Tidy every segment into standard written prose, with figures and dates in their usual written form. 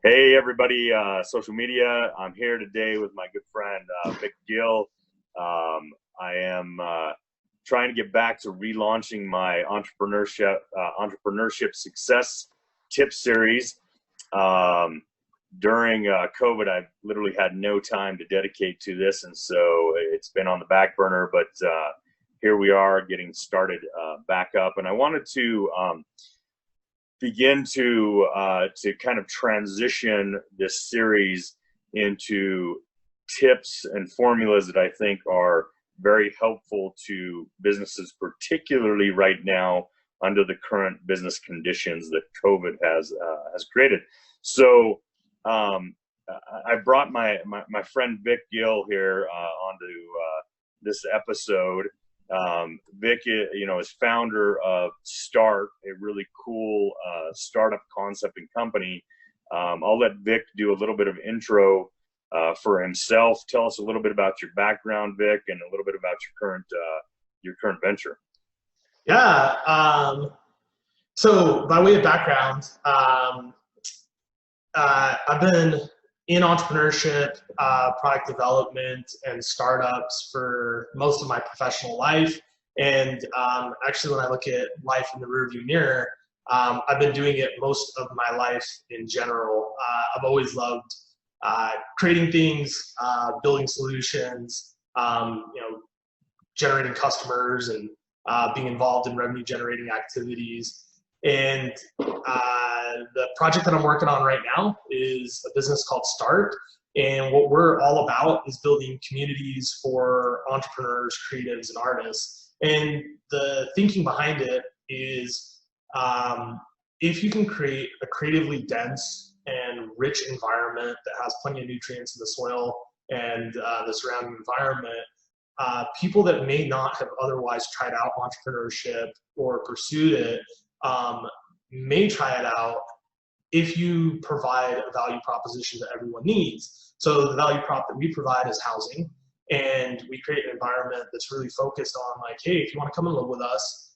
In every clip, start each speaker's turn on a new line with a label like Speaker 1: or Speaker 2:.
Speaker 1: Hey everybody, social media. I'm here today with my good friend Vic Gil. I am trying to get back to relaunching my entrepreneurship success tip series. During COVID, I've literally had no time to dedicate to this, and so it's been on the back burner. But here we are, getting started back up, and I wanted to begin to kind of transition this series into tips and formulas that I think are very helpful to businesses, particularly right now under the current business conditions that COVID has created. So I brought my friend Vic Gil here onto this episode. Vic, is founder of STRT, a really cool startup concept and company. I'll let Vic do a little bit of intro for himself. Tell us a little bit about your background, Vic, and a little bit about your current venture.
Speaker 2: Yeah. So by way of background, I've been in entrepreneurship, product development, and startups for most of my professional life. And actually, when I look at life in the rearview mirror, I've been doing it most of my life in general. I've always loved creating things, building solutions, generating customers, and being involved in revenue generating activities. And the project that I'm working on right now is a business called STRT. And what we're all about is building communities for entrepreneurs, creatives, and artists. And the thinking behind it is if you can create a creatively dense and rich environment that has plenty of nutrients in the soil and the surrounding environment, people that may not have otherwise tried out entrepreneurship or pursued it may try it out if you provide a value proposition that everyone needs. So the value prop that we provide is housing, and we create an environment that's really focused on like, hey, if you want to come and live with us,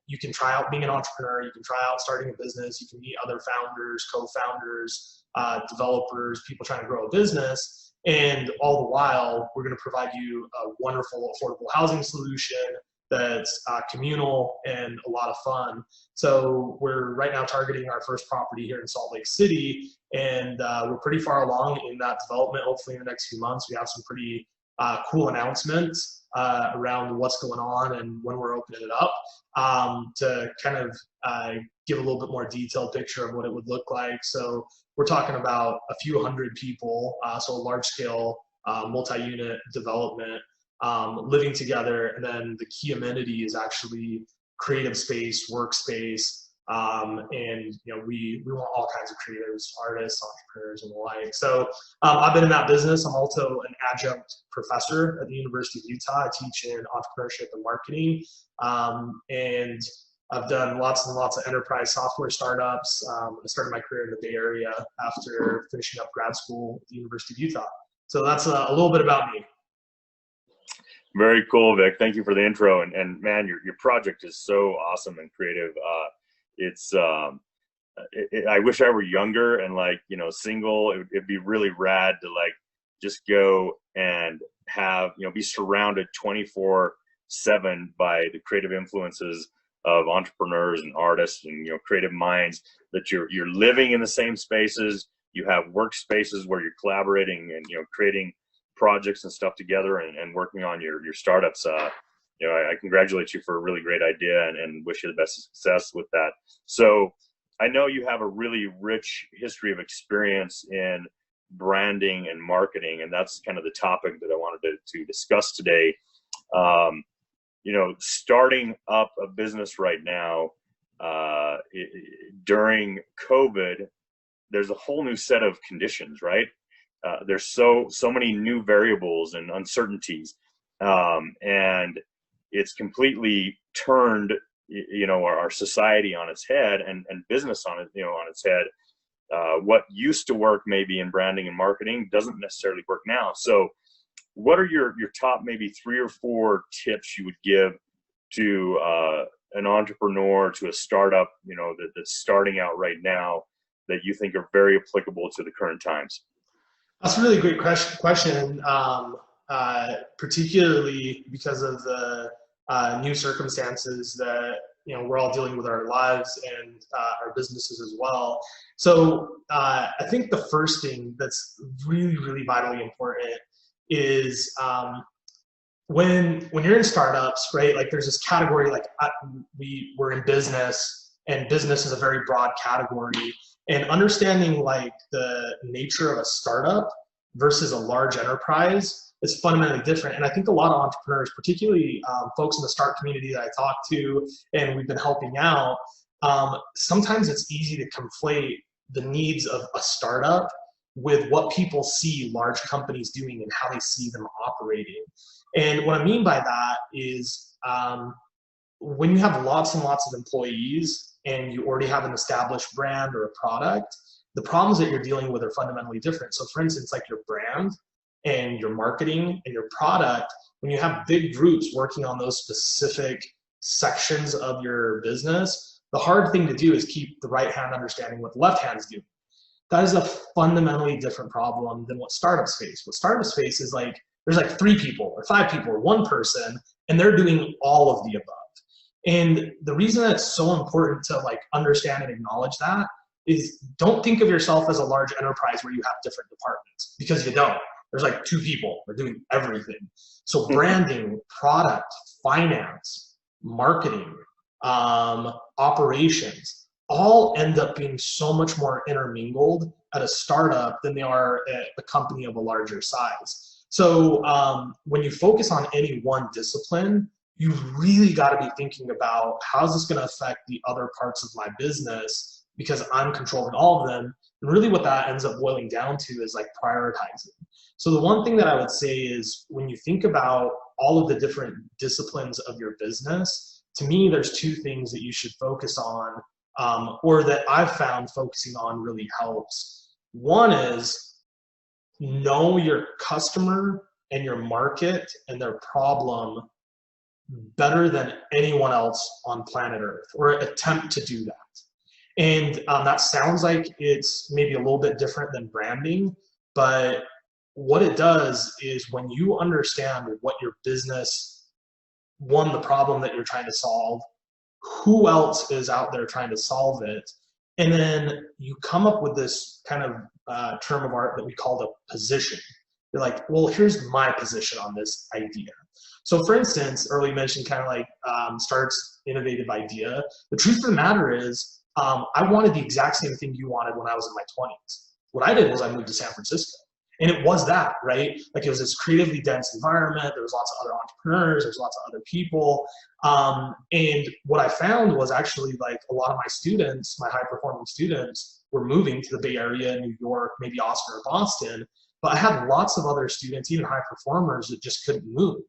Speaker 2: you can try out being an entrepreneur, you can try out starting a business, you can meet other founders, co-founders, developers, people trying to grow a business, and all the while, we're going to provide you a wonderful, affordable housing solution that's communal and a lot of fun. So we're right now targeting our first property here in Salt Lake City, and we're pretty far along in that development. Hopefully in the next few months, we have some pretty cool announcements around what's going on and when we're opening it up to kind of give a little bit more detailed picture of what it would look like. So we're talking about a few hundred people, so a large scale multi-unit development, living together, and then the key amenity is actually creative space, workspace, and we want all kinds of creatives, artists, entrepreneurs, and the like. So I've been in that business. I'm also an adjunct professor at the University of Utah. I teach in entrepreneurship and marketing, and I've done lots and lots of enterprise software startups. I started my career in the Bay Area after finishing up grad school at the University of Utah. So that's a little bit about me.
Speaker 1: Very cool, Vic. Thank you for the intro. And man, your project is so awesome and creative. I wish I were younger and single. It'd be really rad to just go and have, be surrounded 24/7 by the creative influences of entrepreneurs and artists and, creative minds, that you're living in the same spaces. You have workspaces where you're collaborating and, creating projects and stuff together and working on your startups. I congratulate you for a really great idea and wish you the best of success with that. So I know you have a really rich history of experience in branding and marketing, and that's kind of the topic that I wanted to discuss today. Starting up a business right now during COVID, there's a whole new set of conditions, right? There's so many new variables and uncertainties, and it's completely turned, our society on its head and business on its head. What used to work maybe in branding and marketing doesn't necessarily work now. So what are your top maybe 3 or 4 tips you would give to an entrepreneur, to a startup, that's starting out right now, that you think are very applicable to the current times?
Speaker 2: That's a really great question, particularly because of the new circumstances that we're all dealing with our lives and our businesses as well. So I think the first thing that's really, really vitally important is when you're in startups, right? Like there's this category, like we're in business, and business is a very broad category. And understanding like the nature of a startup versus a large enterprise is fundamentally different. And I think a lot of entrepreneurs, particularly folks in the start community that I talk to and we've been helping out, sometimes it's easy to conflate the needs of a startup with what people see large companies doing and how they see them operating. And what I mean by that is when you have lots and lots of employees and you already have an established brand or a product, the problems that you're dealing with are fundamentally different. So for instance, like your brand and your marketing and your product, when you have big groups working on those specific sections of your business, the hard thing to do is keep the right hand understanding what the left hand's doing. That is a fundamentally different problem than what startups face. What startups face is like, there's like 3 people or 5 people or 1 person, and they're doing all of the above. And the reason that it's so important to like understand and acknowledge that is don't think of yourself as a large enterprise where you have different departments, because you don't. There's like 2 people, they're doing everything. So branding, product, finance, marketing, operations, all end up being so much more intermingled at a startup than they are at a company of a larger size. So when you focus on any one discipline, you really got to be thinking about how is this going to affect the other parts of my business, because I'm controlling all of them. And really what that ends up boiling down to is like prioritizing. So the one thing that I would say is when you think about all of the different disciplines of your business, to me, there's 2 things that you should focus on, or that I've found focusing on really helps. One is know your customer and your market and their problem better than anyone else on planet Earth, or attempt to do that. And that sounds like it's maybe a little bit different than branding, but what it does is when you understand what your business, the problem that you're trying to solve, who else is out there trying to solve it, and then you come up with this kind of term of art that we call the position. You're like, well, here's my position on this idea. So for instance, earlier mentioned kind of like STRT's innovative idea. The truth of the matter is I wanted the exact same thing you wanted when I was in my 20s. What I did was I moved to San Francisco. And it was that, right? Like it was this creatively dense environment. There was lots of other entrepreneurs. There's lots of other people. And what I found was actually like a lot of my students, my high performing students, were moving to the Bay Area, New York, maybe Austin or Boston. But I had lots of other students, even high performers, that just couldn't move.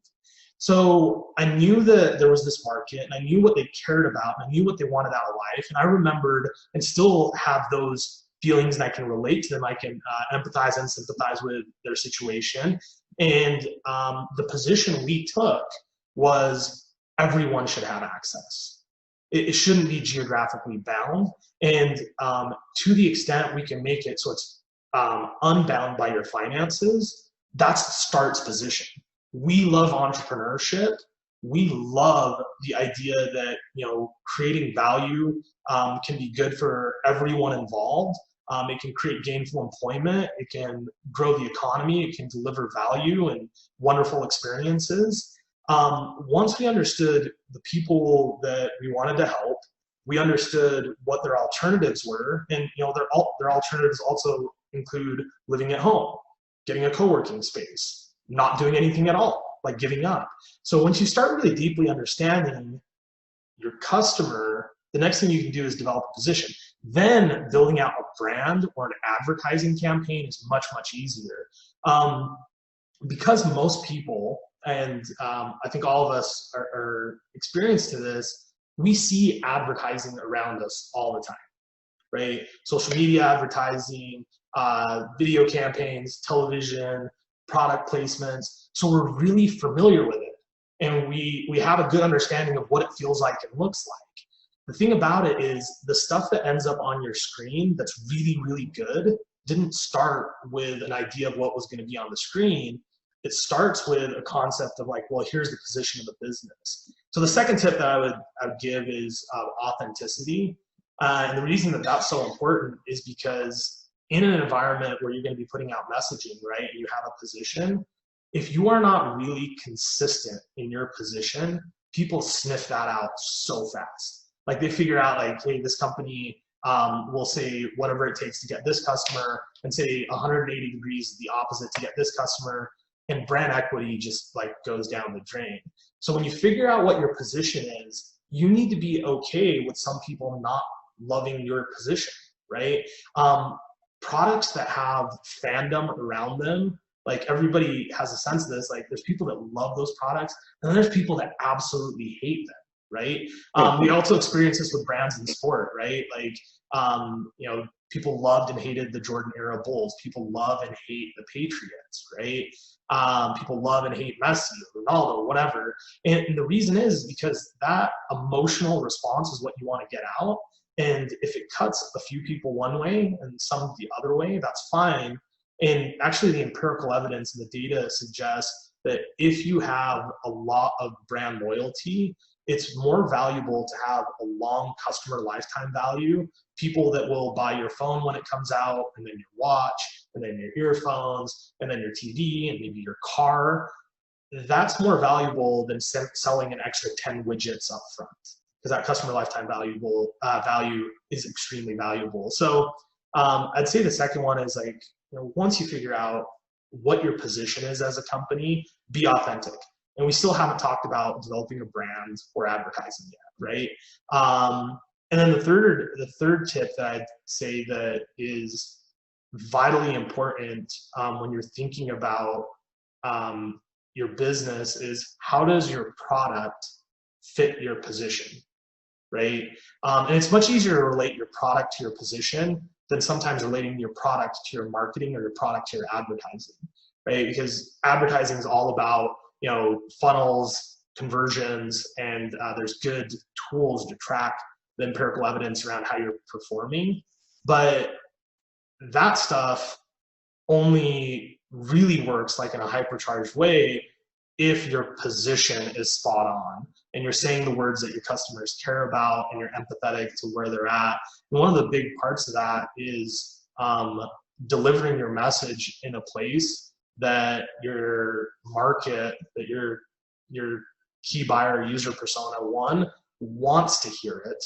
Speaker 2: So I knew that there was this market, and I knew what they cared about, and I knew what they wanted out of life. And I remembered and still have those feelings, and I can relate to them. I can empathize and sympathize with their situation. And the position we took was everyone should have access. It shouldn't be geographically bound. And to the extent we can make it so it's unbound by your finances, that's STRT's position. We love entrepreneurship. We love the idea that creating value can be good for everyone involved. It can create gainful employment. It can grow the economy. It can deliver value and wonderful experiences. Once we understood the people that we wanted to help, we understood what their alternatives were, and their alternatives also include living at home, getting a co-working space, not doing anything at all, like giving up. So once you start really deeply understanding your customer, the next thing you can do is develop a position. Then building out a brand or an advertising campaign is much, much easier. Because most people, and I think all of us are experienced to this, we see advertising around us all the time, right? Social media advertising, video campaigns, television, product placements. So we're really familiar with it. And we have a good understanding of what it feels like and looks like. the thing about it is the stuff that ends up on your screen that's really, really good didn't start with an idea of what was going to be on the screen. It starts with a concept of like, well, here's the position of the business. So the second tip that I would give is authenticity. And the reason that that's so important is because in an environment where you're going to be putting out messaging, right, and you have a position, if you are not really consistent in your position, people sniff that out so fast. Like they figure out like, hey, this company will say whatever it takes to get this customer, and say 180 degrees the opposite to get this customer, and brand equity just like goes down the drain. So when you figure out what your position is, you need to be okay with some people not loving your position, right? Products that have fandom around them, like everybody has a sense of this, like there's people that love those products, and then there's people that absolutely hate them, right? We also experience this with brands in sport, right? Like, you know, people loved and hated the Jordan era Bulls. People love and hate the Patriots, right? People love and hate Messi, Ronaldo, whatever. And the reason is because that emotional response is what you want to get out. And if it cuts a few people one way and some the other way, that's fine. And actually the empirical evidence and the data suggests that if you have a lot of brand loyalty, it's more valuable to have a long customer lifetime value, people that will buy your phone when it comes out, and then your watch, and then your earphones, and then your TV, and maybe your car. That's more valuable than selling an extra 10 widgets up front, because that customer lifetime value is extremely valuable. So I'd say the second one is like, you know, once you figure out what your position is as a company, be authentic. And we still haven't talked about developing a brand or advertising yet, right? And then the third tip that I'd say that is vitally important when you're thinking about your business is, how does your product fit your position, right? And it's much easier to relate your product to your position than sometimes relating your product to your marketing or your product to your advertising, right? Because advertising is all about, you know, funnels, conversions, and there's good tools to track the empirical evidence around how you're performing. But that stuff only really works like in a hypercharged way if your position is spot on and you're saying the words that your customers care about and you're empathetic to where they're at. And one of the big parts of that is delivering your message in a place that your market, that your key buyer user persona, one, wants to hear it,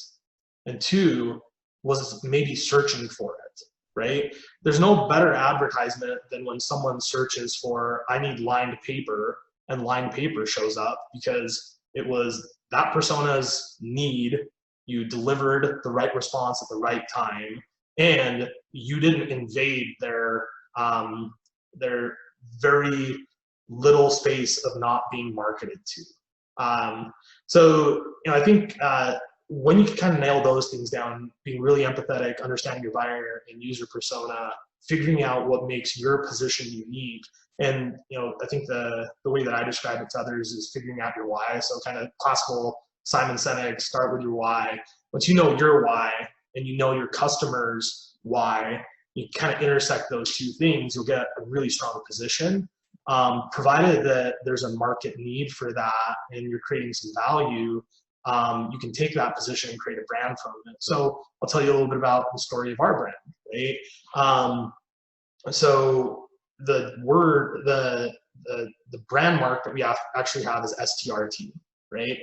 Speaker 2: and two, was maybe searching for it, right? There's no better advertisement than when someone searches for, I need lined paper, and lined paper shows up, because it was that persona's need, you delivered the right response at the right time, and you didn't invade their very little space of not being marketed to. So, you know, I think when you can kind of nail those things down, being really empathetic, understanding your buyer and user persona, figuring out what makes your position unique. And, you know, I think the way that I describe it to others is figuring out your why. So kind of classical Simon Sinek, start with your why. Once you know your why and you know your customer's why, you kind of intersect those two things, you'll get a really strong position. Provided that there's a market need for that and you're creating some value, you can take that position and create a brand from it. So I'll tell you a little bit about the story of our brand, right? So the brand mark that we actually have is STRT, right?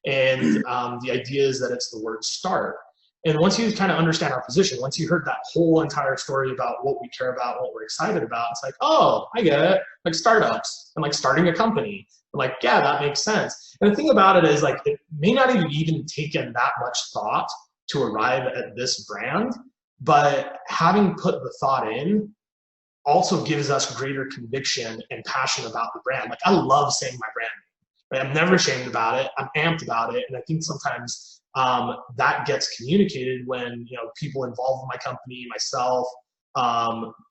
Speaker 2: And the idea is that it's the word start. And once you kind of understand our position, once you heard that whole entire story about what we care about, what we're excited about, it's like, oh, I get it. Like startups and like starting a company. I'm like, yeah, that makes sense. And the thing about it is, like, it may not have even taken that much thought to arrive at this brand, but having put the thought in also gives us greater conviction and passion about the brand. Like, I love saying my brand, right? I'm never ashamed about it. I'm amped about it. And I think sometimes that gets communicated when, you know, people involved in my company, myself,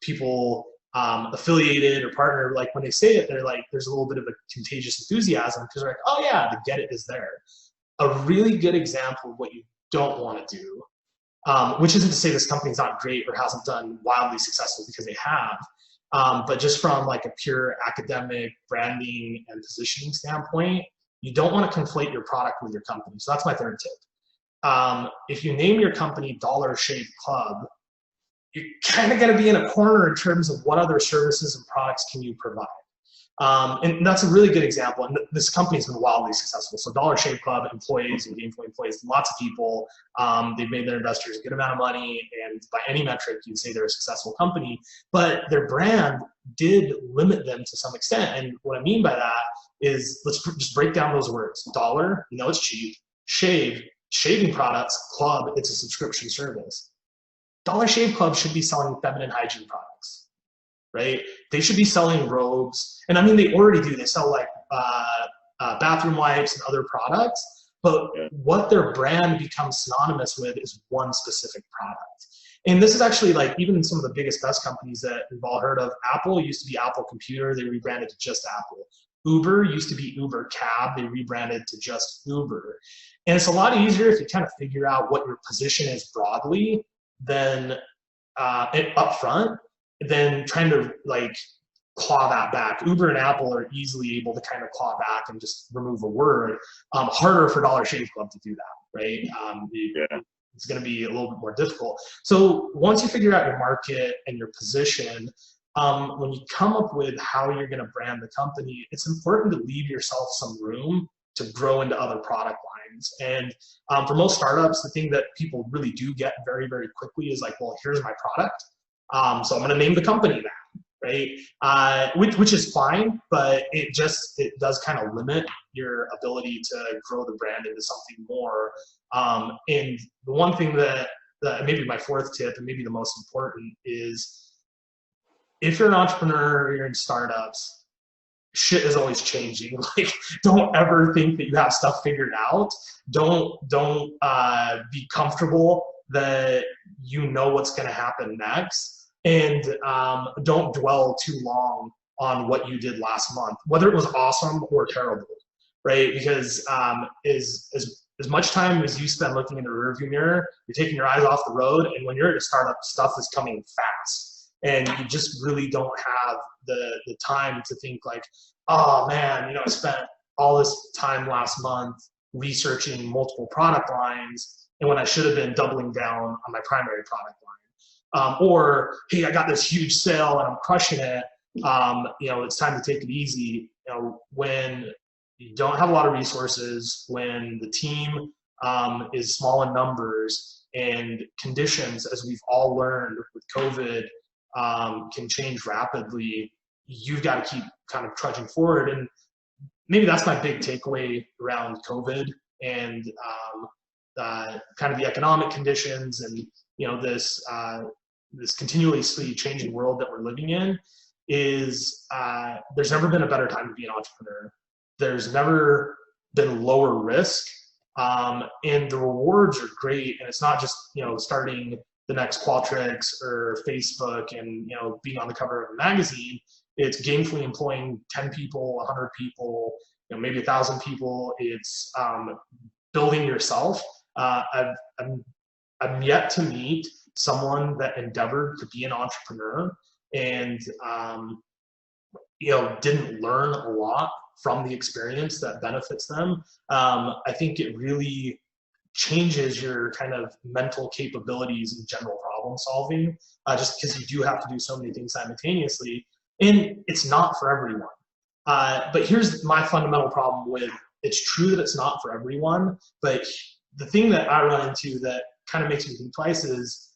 Speaker 2: people affiliated or partner, like when they say it, they're like, there's a little bit of a contagious enthusiasm because they're like, oh yeah, the get it is there. A really good example of what you don't want to do. Which isn't to say this company's not great or hasn't done wildly successful, because they have. But just from like a pure academic branding and positioning standpoint, you don't want to conflate your product with your company. So that's my third tip. If you name your company Dollar Shave Club, you kind of got to be in a corner in terms of what other services and products can you provide. And that's a really good example. And this company's been wildly successful. So Dollar Shave Club employees and gainful employees, lots of people. They've made their investors a good amount of money. And by any metric, you'd say they're a successful company. But their brand did limit them to some extent. And what I mean by that is, let's just break down those words. Dollar, you know it's cheap. Shave, shaving products. Club, it's a subscription service. Dollar Shave Club should be selling feminine hygiene products, right? They should be selling robes. And I mean, they already do. They sell like bathroom wipes and other products. But what their brand becomes synonymous with is one specific product. And this is actually like, even in some of the biggest, best companies that we've all heard of. Apple used to be Apple Computer. They rebranded to just Apple. Uber used to be Uber Cab. They rebranded to just Uber. And it's a lot easier if you kind of figure out what your position is broadly than up front, than trying to like claw that back. Uber and Apple are easily able to kind of claw back and just remove a word. Harder for Dollar Shave Club to do that, right? It's going to be a little bit more difficult. So once you figure out your market and your position, when you come up with how you're going to brand the company, it's important to leave yourself some room to grow into other product lines. And for most startups, the thing that people really do get very, very quickly is like, well, here's my product. So I'm going to name the company that, right? Which is fine, but it does kind of limit your ability to grow the brand into something more. And the one thing that maybe my fourth tip, and maybe the most important, is if you're an entrepreneur or you're in startups, shit is always changing. Like, don't ever think that you have stuff figured out. Don't be comfortable that you know what's going to happen next. And don't dwell too long on what you did last month, whether it was awesome or terrible, right? Because as much time as you spend looking in the rearview mirror, you're taking your eyes off the road. And when you're at a startup, stuff is coming fast. And you just really don't have the time to think like, oh man, I spent all this time last month researching multiple product lines, and when I should have been doubling down on my primary product line. Or, hey, I got this huge sale and I'm crushing it. It's time to take it easy. When you don't have a lot of resources, when the team is small in numbers, and conditions, as we've all learned with COVID, can change rapidly, you've got to keep kind of trudging forward. And maybe that's my big takeaway around COVID and kind of the economic conditions and this continuously changing world that we're living in is there's never been a better time to be an entrepreneur. There's never been lower risk, and the rewards are great. And it's not just starting the next Qualtrics or Facebook and being on the cover of a magazine. It's gainfully employing 10 people, 100 people, maybe 1,000 people. It's building yourself. I'm yet to meet someone that endeavored to be an entrepreneur and didn't learn a lot from the experience that benefits them. I think it really changes your kind of mental capabilities in general problem solving, just because you do have to do so many things simultaneously, and it's not for everyone. But here's my fundamental problem with, it's true that it's not for everyone, but the thing that I run into that kind of makes me think twice is,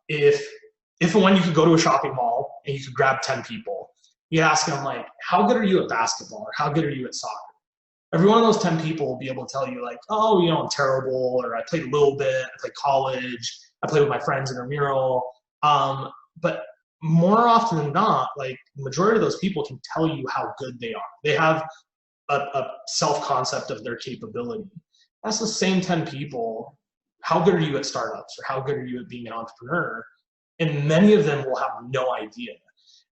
Speaker 2: if and when you could go to a shopping mall and you could grab 10 people, you ask them like, how good are you at basketball, or how good are you at soccer? Every one of those 10 people will be able to tell you like, oh, I'm terrible, or I played a little bit, I played college, I played with my friends intramural. But more often than not, like the majority of those people can tell you how good they are. They have a self-concept of their capability. That's the same 10 people. How good are you at startups, or how good are you at being an entrepreneur? And many of them will have no idea.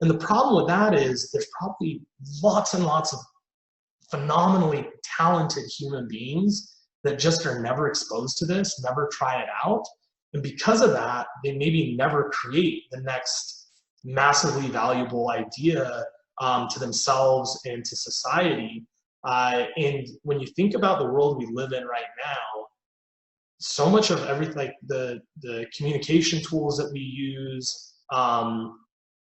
Speaker 2: And the problem with that is there's probably lots and lots of phenomenally talented human beings that just are never exposed to this, never try it out. And because of that, they maybe never create the next massively valuable idea to themselves and to society. And when you think about the world we live in right now, so much of everything, like the communication tools that we use,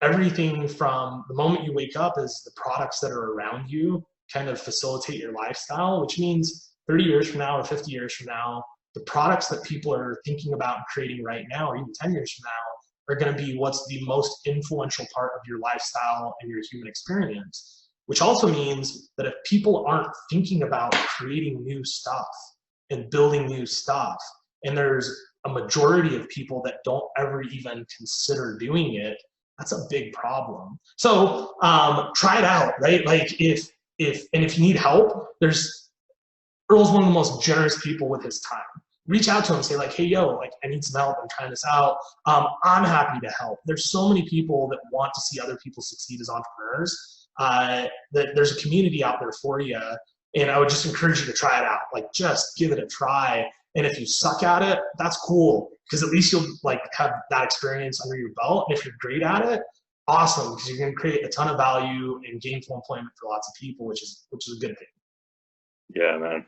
Speaker 2: everything from the moment you wake up is the products that are around you kind of facilitate your lifestyle, which means 30 years from now or 50 years from now, the products that people are thinking about and creating right now, or even 10 years from now, are going to be what's the most influential part of your lifestyle and your human experience. Which also means that if people aren't thinking about creating new stuff and building new stuff, and there's a majority of people that don't ever even consider doing it, that's a big problem. So try it out, right? Like if you need help, Earl's one of the most generous people with his time. Reach out to him, say like, hey, yo, like I need some help, I'm trying this out. I'm happy to help. There's so many people that want to see other people succeed as entrepreneurs. That there's a community out there for you. And I would just encourage you to try it out. Like just give it a try. And if you suck at it, that's cool, because at least you'll like have that experience under your belt. And if you're great at it, awesome, because you're going to create a ton of value and gainful employment for lots of people, which is a good thing.
Speaker 1: Yeah, man.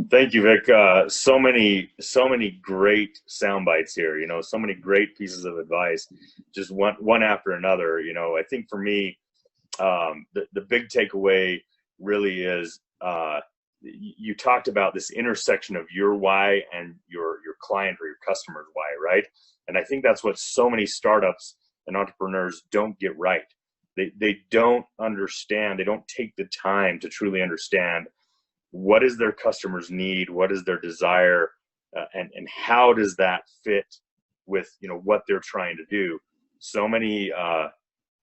Speaker 1: Thank you, Vic. So many great sound bites here. You know, so many great pieces of advice, just one after another. You know, I think for me, the big takeaway really is you talked about this intersection of your why and your client or your customer's why, right? And I think that's what so many startups and entrepreneurs don't get right. They don't understand. They don't take the time to truly understand what is their customer's need, what is their desire, and how does that fit with, you know, what they're trying to do. So many,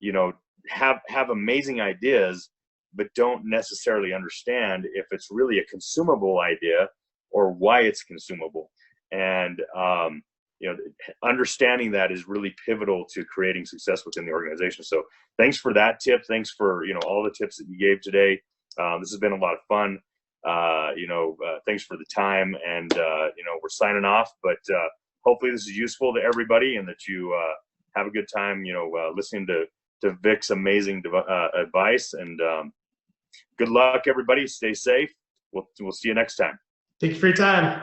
Speaker 1: you know, have amazing ideas, but don't necessarily understand if it's really a consumable idea or why it's consumable. And, you know, understanding that is really pivotal to creating success within the organization. So thanks for that tip. Thanks for, you know, all the tips that you gave today. This has been a lot of fun. You know, thanks for the time, and, you know, we're signing off, but, hopefully this is useful to everybody and that you, have a good time, you know, listening to Vic's amazing advice, and, good luck, everybody. Stay safe. We'll see you next time.
Speaker 2: Thank you for your time.